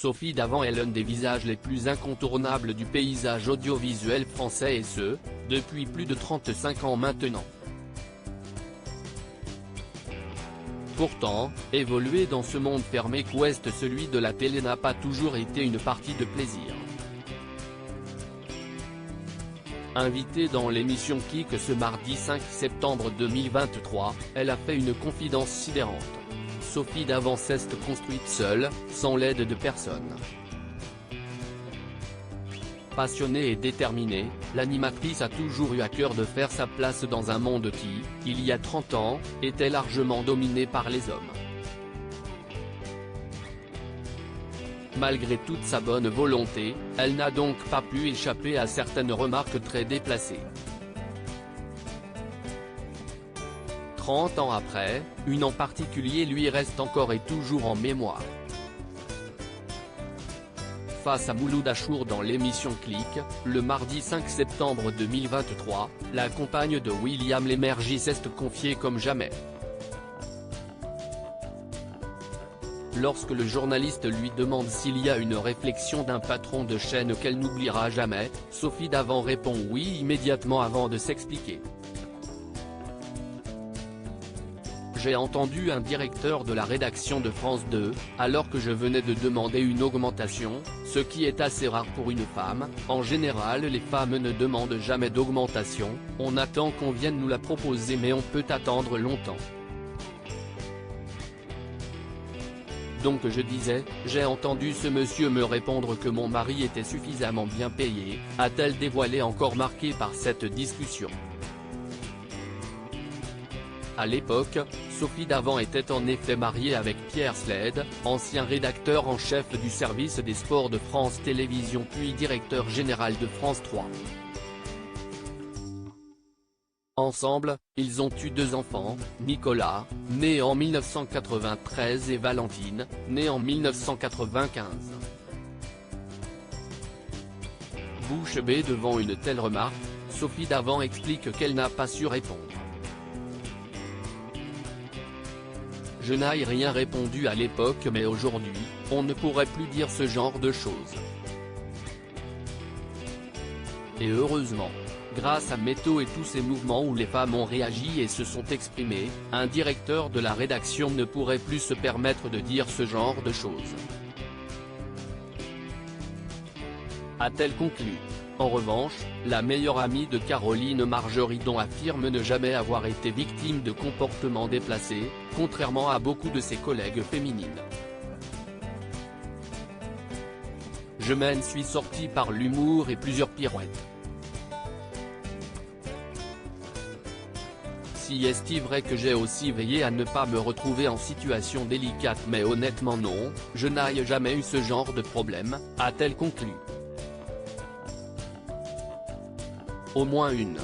Sophie Davant est l'un des visages les plus incontournables du paysage audiovisuel français et ce, depuis plus de 35 ans maintenant. Pourtant, évoluer dans ce monde fermé qu'ouest celui de la télé n'a pas toujours été une partie de plaisir. Invitée dans l'émission Clique ce mardi 5 septembre 2023, elle a fait une confidence sidérante. Sophie Davant s'est construite seule, sans l'aide de personne. Passionnée et déterminée, l'animatrice a toujours eu à cœur de faire sa place dans un monde qui, il y a 30 ans, était largement dominé par les hommes. Malgré toute sa bonne volonté, elle n'a donc pas pu échapper à certaines remarques très déplacées. 30 ans après, une en particulier lui reste encore et toujours en mémoire. Face à Mouloud Achour dans l'émission Clique, le mardi 5 septembre 2023, la compagne de William Lémergie s'est confiée comme jamais. Lorsque le journaliste lui demande s'il y a une réflexion d'un patron de chaîne qu'elle n'oubliera jamais, Sophie Davant répond oui immédiatement avant de s'expliquer. J'ai entendu un directeur de la rédaction de France 2, alors que je venais de demander une augmentation, ce qui est assez rare pour une femme. En général les femmes ne demandent jamais d'augmentation, on attend qu'on vienne nous la proposer mais on peut attendre longtemps. Donc je disais, j'ai entendu ce monsieur me répondre que mon mari était suffisamment bien payé, a-t-elle dévoilé encore marquée par cette discussion. À l'époque, Sophie Davant était en effet mariée avec Pierre Sled, ancien rédacteur en chef du service des sports de France Télévisions puis directeur général de France 3. Ensemble, ils ont eu 2 enfants, Nicolas, né en 1993 et Valentine, née en 1995. Bouche bée devant une telle remarque, Sophie Davant explique qu'elle n'a pas su répondre. Je n'ai rien répondu à l'époque mais aujourd'hui, on ne pourrait plus dire ce genre de choses. Et heureusement. Grâce à Méto et tous ces mouvements où les femmes ont réagi et se sont exprimées, un directeur de la rédaction ne pourrait plus se permettre de dire ce genre de choses. A-t-elle conclu. En revanche, la meilleure amie de Caroline Margeridon affirme ne jamais avoir été victime de comportements déplacés, contrairement à beaucoup de ses collègues féminines. Je m'en suis sortie par l'humour et plusieurs pirouettes. Si est-il vrai que j'ai aussi veillé à ne pas me retrouver en situation délicate mais honnêtement non, je n'ai jamais eu ce genre de problème, a-t-elle conclu. Au moins une.